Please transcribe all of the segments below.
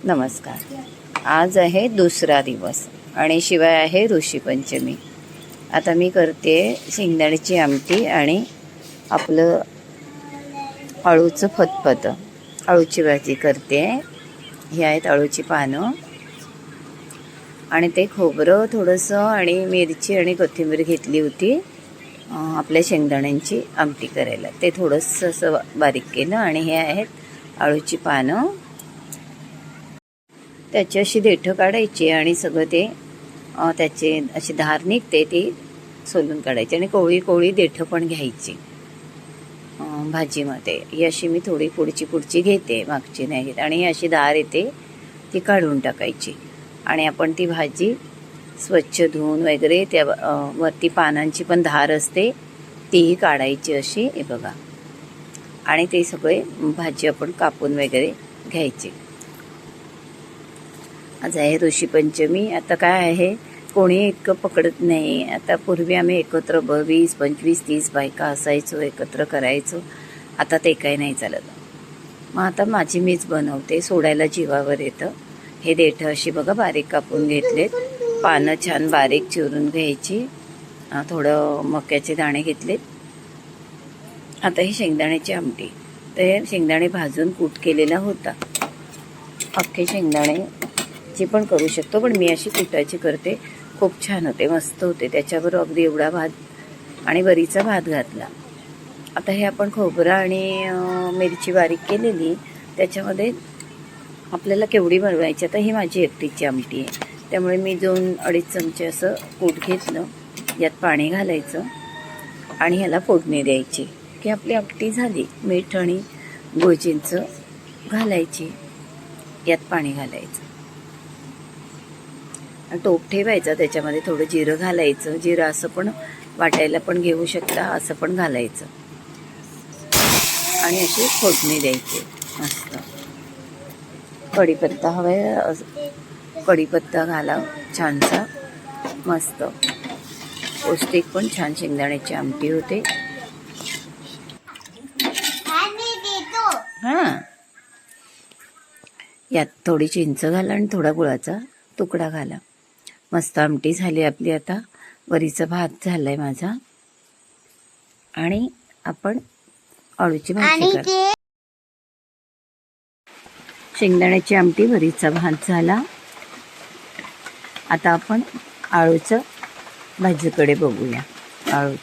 नमस्कार. आज आहे दुसरा दिवस आणि शिवाय आहे ऋषीपंचमी. आता मी करते शेंगदाण्याची आमटी आणि आपलं अळूचं फतफतं, अळूची भाजी करते. ही आहेत अळूची पानं आणि ते खोबरं थोडंसं आणि मिरची आणि कोथिंबीर घेतली होती आपल्या शेंगदाण्यांची आमटी करायला. ते थोडंसं असं बारीक केलं आणि हे आहेत अळूची पानं. त्याची अशी देठं काढायची आणि सगळं ते त्याचे अशी धार निघते ती सोलून काढायची आणि कोवळी कोवळी देठं पण घ्यायची भाजीमध्ये. ही अशी मी थोडी पुढची घेते, मागची नाही घेत. आणि ही अशी धार येते ती काढून टाकायची आणि आपण ती भाजी स्वच्छ धुवून वगैरे त्या वरती पानांची पण धार असते तीही काढायची अशी. हे बघा. आणि ते सगळे भाजी आपण कापून वगैरे घ्यायची. आज आहे ऋषीपंचमी. आता काय आहे, कोणी इतकं पकडत नाही. आता पूर्वी आम्ही एकत्र 20, 25, 30 बायका असायचो, एकत्र करायचो. आता ते काही नाही चालत. मग आता माझी मीच बनवते, सोडायला जीवावर येतं. हे देठं अशी बघा बारीक कापून घेतलेत. पानं छान बारीक चिरून घ्यायची. थोडं मक्याचे दाणे घेतलेत. आता ही शेंगदाण्याची आमटी. तर हे शेंगदाणे भाजून कूट केलेला होता. अख्खे शेंगदाणे पण करू शकतो, पण मी अशी कुटाची करते. खूप छान होते, मस्त होते. त्याच्याबरोबर अगदी एवढा भात आणि वरीचा भात घातला. आता हे आपण खोबरं आणि मिरची बारीक केलेली त्याच्यामध्ये आपल्याला केवढी बनवायची. आता ही माझी एकटीची आमटी आहे, त्यामुळे मी 2-2.5 चमचे असं कूट घेतलं. यात पाणी घालायचं आणि ह्याला फोडणी द्यायची की आपली आमटी झाली. मीठ आणि गुळचिंच घालायची, यात पाणी घालायचं. टोप ठेवायचा, त्याच्यामध्ये थोडं जिरं घालायचं. जिरं असं पण वाटायला पण घेऊ शकता, असं पण घालायचं आणि अशी फोडणी द्यायची मस्त. कढीपत्ता हवा, कढीपत्ता घाला छानसा, मस्त पौष्टिक पण छान शेंगदाण्याची आमटी होते. हां, यात थोडी चिंच घाला आणि थोडा गुळाचा तुकडा घाला. मस्त आमटी झाली आपली. आता वरीचा भात झालाय माझा आणि आपण अळूची भाजी करू. शेंगदाण्याची आमटी, वरीचा भात झाला. आता आपण आळूचं भाजीकडे बघूया. आळू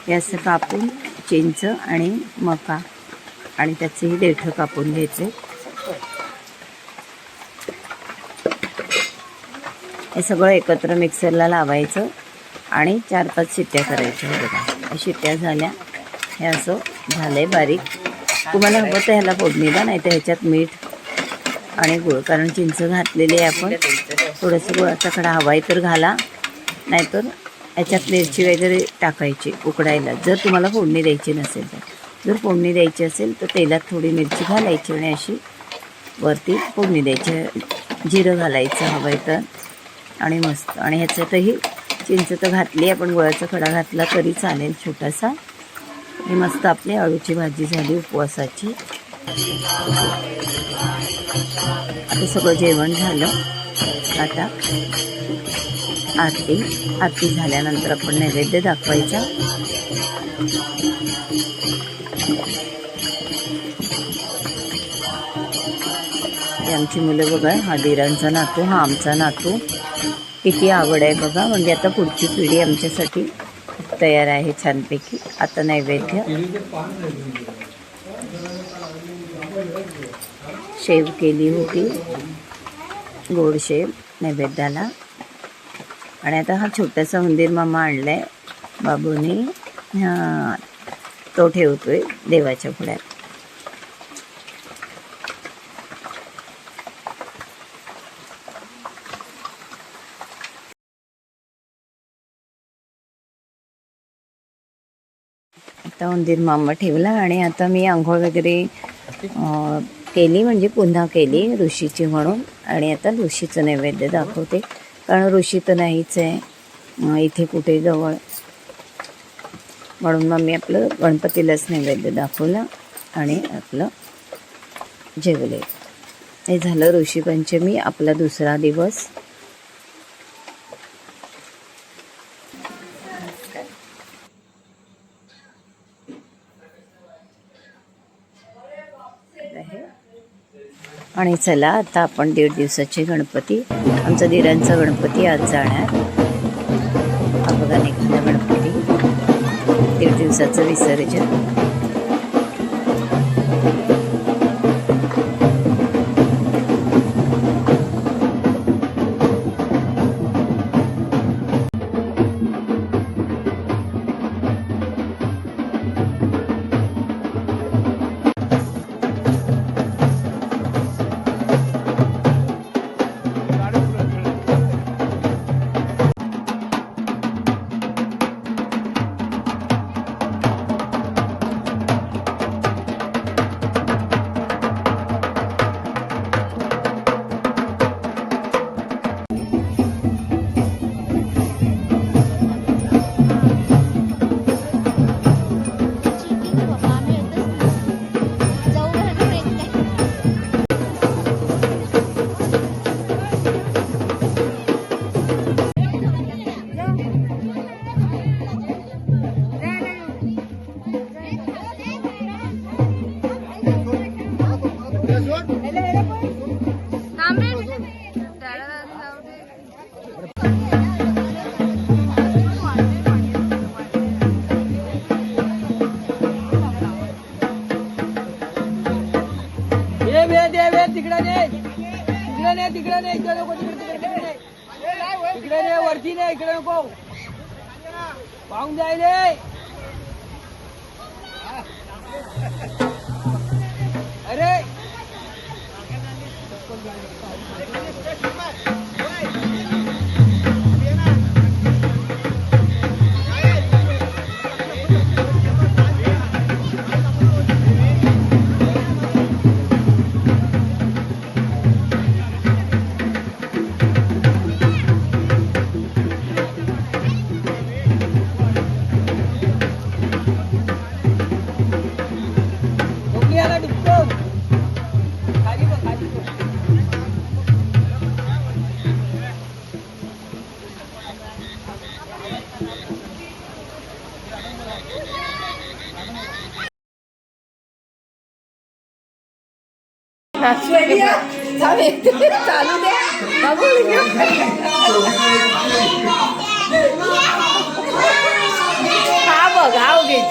हे असं कापून चिंच आणि मका आणि त्याचेही देठं कापून घ्यायचे. हे सगळं एकत्र मिक्सरला लावायचं आणि 4-5 शिट्ट्या करायच्या. बघा, शिट्ट्या झाल्या. हे असं झालंय बारीक. तुम्हाला हवं तर ह्याला फोडणी द्या, नाही तर ह्याच्यात मीठ आणि गुळ, कारण चिंच घातलेली आहे आपण. थोडंसं गुळाचा खडा हवा आहे तर घाला, नाहीतर ह्याच्यात मिरची वगैरे टाकायची उकडायला, जर तुम्हाला फोडणी द्यायची नसेल तर. जर फोडणी द्यायची असेल तर तेलात थोडी मिरची घालायची आणि अशी वरती फोडणी द्यायची. जिरं घालायचं हवं आहे तर आणि मस्त. आणि ह्याच्यातही चिंच तर घातली, आपण गुळाचा खडा घातला तरी चालेल छोटासा. हे मस्त आपली अळूची भाजी झाली उपवासाची. आता सगळं जेवण झालं. आता आरती झाल्यानंतर आपण नैवेद्य दाखवायचा. आमची मुलं बघा, हा दिरांचा नातू, हा आमचा नातू. किती आवड आहे बघा. म्हणजे आता पुढची पिढी आमच्यासाठी तयार आहे छानपैकी. आता नैवेद्य शेव केली होती, गोड शेव नैवेद्याला. आणि आता हा छोटासा उंदीर मामा आणलाय बाबूने, तो ठेवतोय देवाच्या पुढ्यात. आता उंदीर मामा ठेवला आणि आता मी आंघोळ वगैरे केली, म्हणजे पुन्हा केली ऋषीची म्हणून. आणि आता ऋषीचं नैवेद्य दाखवते, कारण ऋषी तर नाहीच आहे इथे कुठे जवळ, म्हणून मग मी आपलं गणपतीलाच नैवेद्य दाखवला आणि आपलं जेवले. हे झालं ऋषीपंचमी, आपला दुसरा दिवस. आणि चला आता आपण 1.5 दिवसाचे गणपती, आमचा दिरांचा गणपती आज जाणार. हा बघा निघाला गणपती, 1.5 दिवसाचं विसर्जन. तिकडे वरती नाही, इकडे नको पाहून जायले. अरे चालू दे. हा बघ, हा उगीच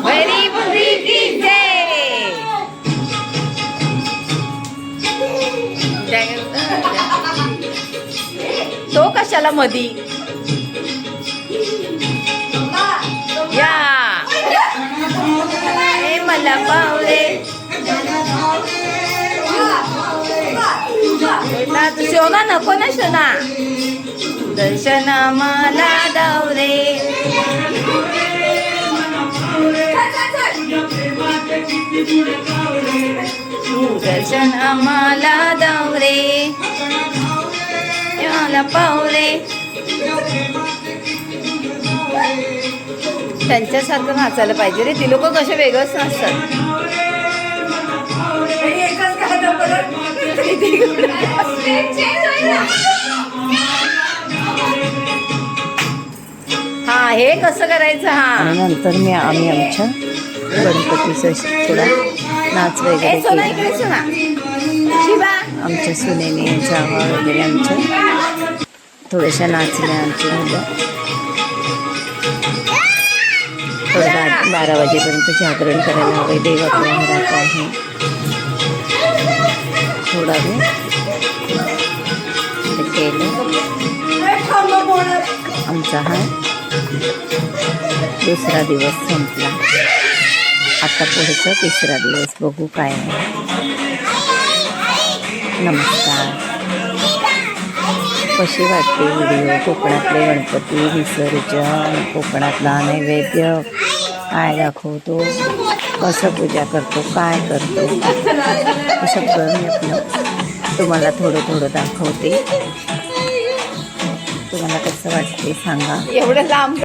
व्हेरी बुरी की तो कशाला मधी या हे मला पावले शोना नको ना शोना. दर्शन मला दावरे दर्शन आम्हाला दावरे मला पावरे. त्यांच्यासारखं नाचायला पाहिजे रे, ती लोक कसे वेगळंच नाचतात. हा हे कसं करायचं. हा नंतर आम्ही आमच्या गणपतीचं थोडा नाच वगैरे केला. आमच्या सुनेने जावा वगैरे आमच्या थोड्याशा नाचल्या आमच्या मुलं. थोडं 12 वाजेपर्यंत जागरण करायला हवे. देव आपल्या घरात आहे. थोडा वेळ केलं. आमचा हा दुसरा दिवस संपला. आता पुढचा 3रा दिवस बघू काय आहे. नमस्कार. कशी वाटते व्हिडिओ? कोकणातले गणपती विसर्जन, कोकणातला नैवेद्य काय दाखवतो, कसं पूजा करतो, काय करतो, हे सगळं मी आपलं तुम्हाला थोडं थोडं दाखवते. तुम्हाला कसं वाटते सांगा. एवढं लांब